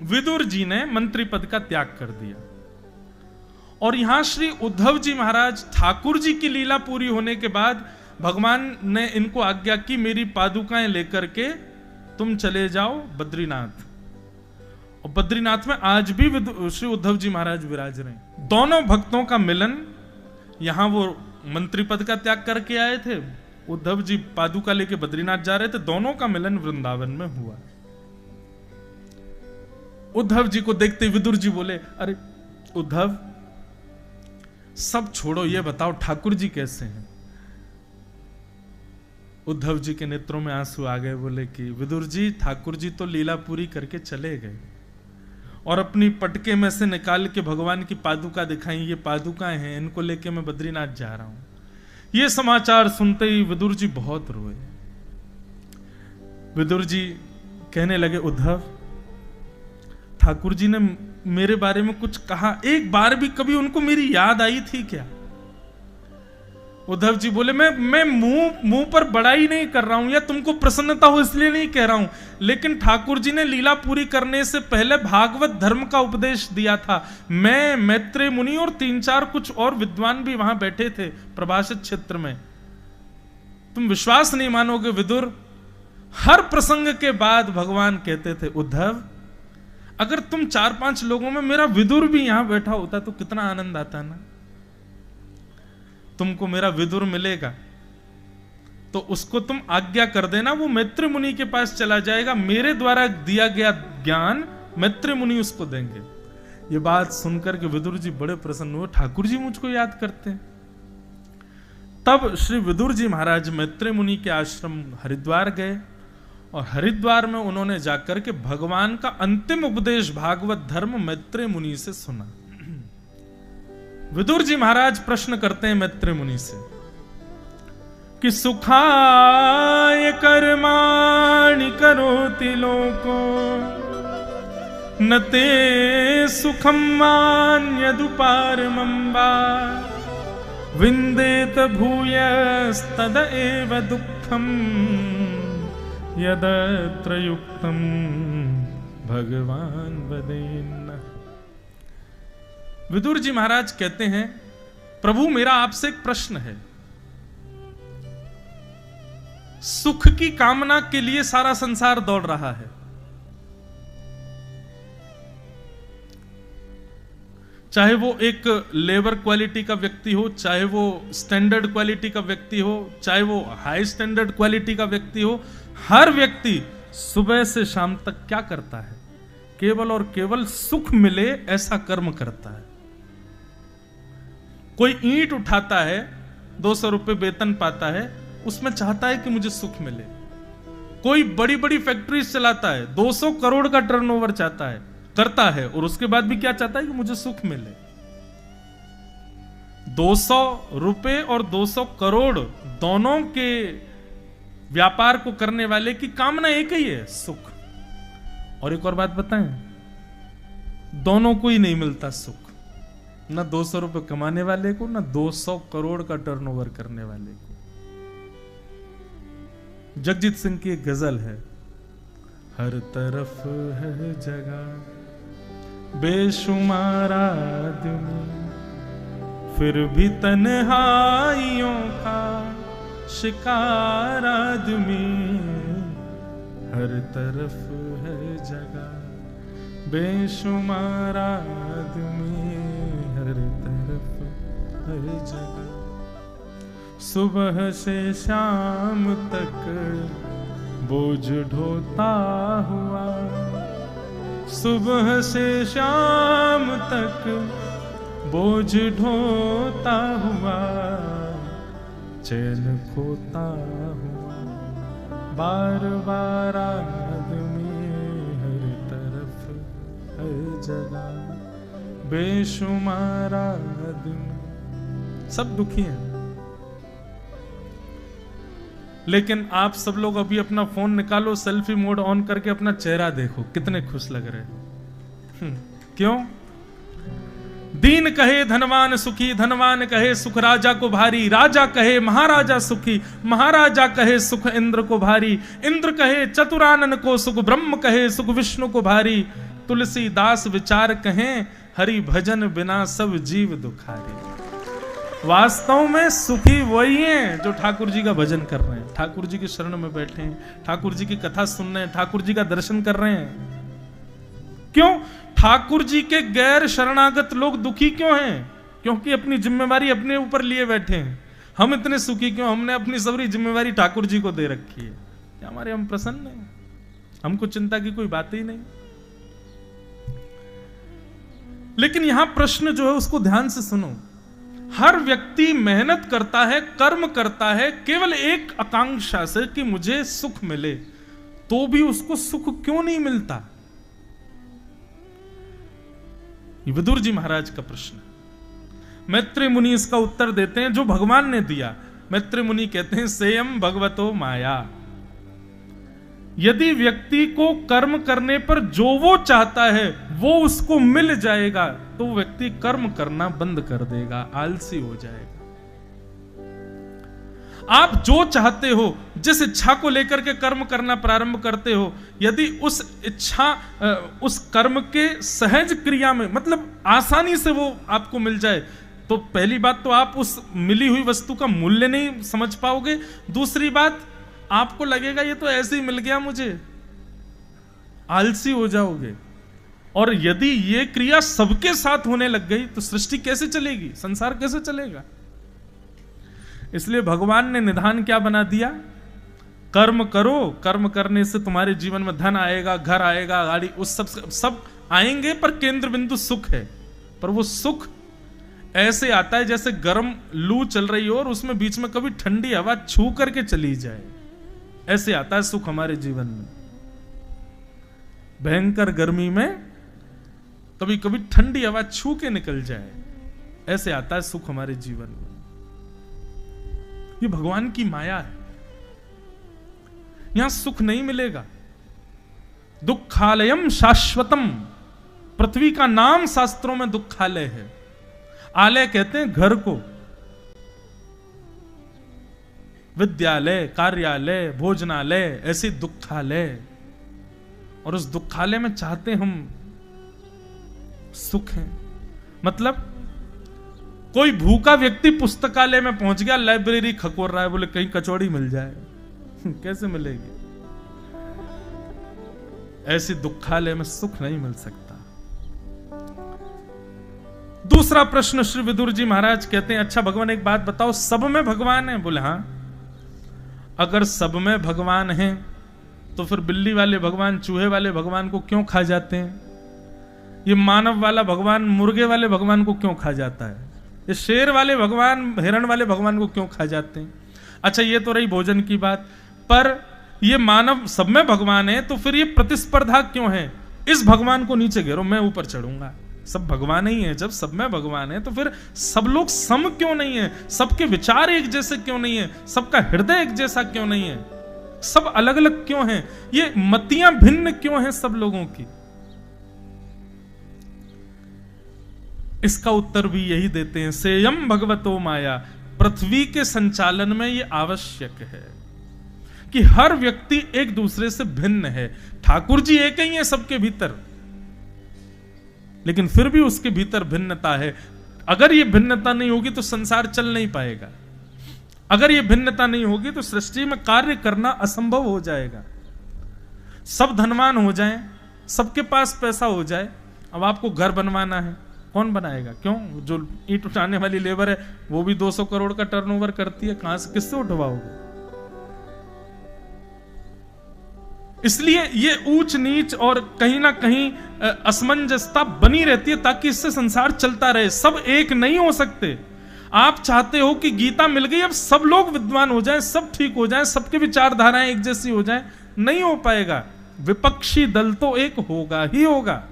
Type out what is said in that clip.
विदुर जी ने मंत्री पद का त्याग कर दिया और यहां श्री उद्धव जी महाराज ठाकुर जी की लीला पूरी होने के बाद भगवान ने इनको आज्ञा की मेरी पादुकाएं लेकर के तुम चले जाओ बद्रीनाथ। और बद्रीनाथ में आज भी श्री उद्धव जी महाराज विराज रहे हैं। दोनों भक्तों का मिलन, यहां वो मंत्री पद का त्याग करके आए थे, उद्धव जी पादुका लेके बद्रीनाथ जा रहे थे, दोनों का मिलन वृंदावन में हुआ। उद्धव जी को देखते विदुर जी बोले, अरे उद्धव सब छोड़ो, ये बताओ ठाकुर जी कैसे हैं। उद्धव जी के नेत्रों में आंसू आ गए, बोले कि विदुर जी ठाकुर जी तो लीला पूरी करके चले गए और अपनी पटके में से निकाल के भगवान की पादुका दिखाई, ये पादुकाएं हैं, इनको लेके मैं बद्रीनाथ जा रहा हूं। ये समाचार सुनते ही विदुर जी बहुत रोए। विदुर जी कहने लगे, उद्धव ठाकुर जी ने मेरे बारे में कुछ कहा, एक बार भी कभी उनको मेरी याद आई थी क्या? उद्धव जी बोले, मैं मुंह पर बड़ाई नहीं कर रहा हूं या तुमको प्रसन्नता हो इसलिए नहीं कह रहा हूं, लेकिन ठाकुर जी ने लीला पूरी करने से पहले भागवत धर्म का उपदेश दिया था। मैं, मैत्रेय मुनि और 3-4 कुछ और विद्वान भी वहां बैठे थे प्रभाषित क्षेत्र में। तुम विश्वास नहीं मानोगे विदुर, हर प्रसंग के बाद भगवान कहते थे, उद्धव अगर तुम 4-5 लोगों में मेरा विदुर भी यहां बैठा होता तो कितना आनंद आता ना। तुमको मेरा विदुर मिलेगा तो उसको तुम आज्ञा कर देना, वो मैत्रेय मुनि के पास चला जाएगा, मेरे द्वारा दिया गया ज्ञान मैत्रेय मुनि उसको देंगे। ये बात सुनकर के विदुर जी बड़े प्रसन्न हुए, ठाकुर जी मुझको याद करते हैं। तब श्री विदुर जी महाराज मैत्रेय मुनि के आश्रम हरिद्वार गए और हरिद्वार में उन्होंने जाकर के भगवान का अंतिम उपदेश भागवत धर्म मैत्रेय मुनि से सुना। विदुर जी महाराज प्रश्न करते हैं मैत्रेय मुनि से कि सुखाय कर्माणि करोति लोको न ते सुखम मान्यदुपारमं वा विन्देत भूयस्तद एव दुःखम यदत्र युक्तम भगवान वदेन्न। विदुर जी महाराज कहते हैं, प्रभु मेरा आपसे एक प्रश्न है। सुख की कामना के लिए सारा संसार दौड़ रहा है, चाहे वो एक लेबर क्वालिटी का व्यक्ति हो, चाहे वो स्टैंडर्ड क्वालिटी का व्यक्ति हो, चाहे वो हाई स्टैंडर्ड क्वालिटी का व्यक्ति हो, हर व्यक्ति सुबह से शाम तक क्या करता है? केवल और केवल सुख मिले ऐसा कर्म करता है। कोई ईंट उठाता है, 200 रुपए वेतन पाता है, उसमें चाहता है कि मुझे सुख मिले। कोई बड़ी बड़ी फैक्ट्रीज चलाता है, 200 करोड़ का टर्नओवर चाहता है, करता है, और उसके बाद भी क्या चाहता है कि मुझे सुख मिले। 200 रुपए और 200 करोड़ दोनों के व्यापार को करने वाले की कामना एक ही है, सुख। और एक और बात बताएं, दोनों को ही नहीं मिलता सुख, ना 200 रुपए कमाने वाले को, ना 200 करोड़ का टर्नओवर करने वाले को। जगजीत सिंह की एक गजल है, हर तरफ है जगह बेशुमार आदमी, फिर भी तन्हाइयों का शिकार आदमी। हर तरफ है जगह बेशुमार आदमी, हर तरफ है जगह। सुबह से शाम तक बोझ ढोता हुआ, सुबह से शाम तक बोझ ढोता हुआ, चैन खोता हुआ, बार बार आदमी। हर तरफ हर जगह बेशुमार आदमी। सब दुखी हैं, लेकिन आप सब लोग अभी अपना फोन निकालो, सेल्फी मोड ऑन करके अपना चेहरा देखो, कितने खुश लग रहे हैं। क्यों? दीन कहे धनवान सुखी, धनवान कहे सुख राजा को भारी, राजा कहे महाराजा सुखी, महाराजा कहे सुख इंद्र को भारी, इंद्र कहे चतुरानन को सुख, ब्रह्म कहे सुख विष्णु को भारी। तुलसीदास विचार कहें, हरि भजन बिना सब जीव दुखारे। वास्तव में सुखी वही हैं जो ठाकुर जी का भजन कर रहे हैं, ठाकुर जी के शरण में बैठे हैं, ठाकुर जी की कथा सुन रहे हैं, ठाकुर जी का दर्शन कर रहे हैं। क्यों? ठाकुर जी के गैर शरणागत लोग दुखी क्यों हैं? क्योंकि अपनी जिम्मेवारी अपने ऊपर लिए बैठे हैं। हम इतने सुखी क्यों? हमने अपनी सारी जिम्मेवारी ठाकुर जी को दे रखी है। क्या हमारे हम प्रसन्न हैं? हमको चिंता की कोई बात ही नहीं। लेकिन यहां प्रश्न जो है उसको ध्यान से सुनो। हर व्यक्ति मेहनत करता है, कर्म करता है केवल एक आकांक्षा से कि मुझे सुख मिले, तो भी उसको सुख क्यों नहीं मिलता? ये विदुर जी महाराज का प्रश्न है। मैत्रेय मुनि इसका उत्तर देते हैं जो भगवान ने दिया। मैत्रेय मुनि कहते हैं सेयम भगवतो माया। यदि व्यक्ति को कर्म करने पर जो वो चाहता है वो उसको मिल जाएगा तो व्यक्ति कर्म करना बंद कर देगा, आलसी हो जाएगा। आप जो चाहते हो, जिस इच्छा को लेकर के कर्म करना प्रारंभ करते हो, यदि उस इच्छा उस कर्म के सहज क्रिया में मतलब आसानी से वो आपको मिल जाए, तो पहली बात तो आप उस मिली हुई वस्तु का मूल्य नहीं समझ पाओगे। दूसरी बात, आपको लगेगा ये तो ऐसे ही मिल गया मुझे, आलसी हो जाओगे। और यदि ये क्रिया सबके साथ होने लग गई तो सृष्टि कैसे चलेगी, संसार कैसे चलेगा? इसलिए भगवान ने निधान क्या बना दिया? कर्म करो, कर्म करने से तुम्हारे जीवन में धन आएगा, घर आएगा, गाड़ी, उस सब आएंगे, पर केंद्र बिंदु सुख है। पर वो सुख ऐसे आता है जैसे गर्म लू चल रही हो और उसमें बीच में कभी ठंडी हवा छू करके चली जाए, ऐसे आता है सुख हमारे जीवन में। भयंकर गर्मी में कभी कभी ठंडी हवा छू के निकल जाए, ऐसे आता है सुख हमारे जीवन में। ये भगवान की माया है। यहां सुख नहीं मिलेगा। दुखालयम शाश्वतम, पृथ्वी का नाम शास्त्रों में दुखालय है। आलय कहते हैं घर को, विद्यालय, कार्यालय, भोजनालय, ऐसे दुखालय। और उस दुखालय में चाहते हम सुख है। मतलब कोई भूखा व्यक्ति पुस्तकालय में पहुंच गया, लाइब्रेरी खकोर रहा है, बोले कहीं कचौड़ी मिल जाए कैसे मिलेगी? ऐसे दुखालय में सुख नहीं मिल सकता। दूसरा प्रश्न श्री विदुर जी महाराज कहते हैं, अच्छा भगवान एक बात बताओ, सब में भगवान है? बोले हाँ। अगर सब में भगवान है तो फिर बिल्ली वाले भगवान चूहे वाले भगवान को क्यों खा जाते हैं? ये मानव वाला भगवान मुर्गे वाले भगवान को क्यों खा जाता है? ये शेर वाले भगवान हिरण वाले भगवान को क्यों खा जाते हैं? अच्छा ये तो रही भोजन की बात, पर ये मानव सब में भगवान है तो फिर ये प्रतिस्पर्धा क्यों है? इस भगवान को नीचे गिरो, मैं ऊपर चढ़ूंगा। सब भगवान ही है। जब सब में भगवान है तो फिर सब लोग सम क्यों नहीं है? सबके विचार एक जैसे क्यों नहीं है? सबका हृदय एक जैसा क्यों नहीं है? सब अलग अलग क्यों हैं? ये मतियां भिन्न क्यों हैं सब लोगों की? इसका उत्तर भी यही देते हैं, सेयम भगवतो माया। पृथ्वी के संचालन में यह आवश्यक है कि हर व्यक्ति एक दूसरे से भिन्न है। ठाकुर जी एक ही है सबके भीतर, लेकिन फिर भी उसके भीतर भिन्नता है। अगर ये भिन्नता नहीं होगी तो संसार चल नहीं पाएगा। अगर ये भिन्नता नहीं होगी तो सृष्टि में कार्य करना असंभव हो जाएगा। सब धनवान हो जाएं, सबके पास पैसा हो जाए, अब आपको घर बनवाना है, कौन बनाएगा? क्यों? जो ईंट उठाने वाली लेबर है वो भी 200 करोड़ का टर्नओवर करती है, कहां से, किससे उठवाओगे? इसलिए ये ऊंच नीच और कहीं ना कहीं असमंजसता बनी रहती है ताकि इससे संसार चलता रहे। सब एक नहीं हो सकते। आप चाहते हो कि गीता मिल गई, अब सब लोग विद्वान हो जाएं, सब ठीक हो जाएं, सबके विचारधाराएं एक जैसी हो जाएं, नहीं हो पाएगा। विपक्षी दल तो एक होगा ही होगा।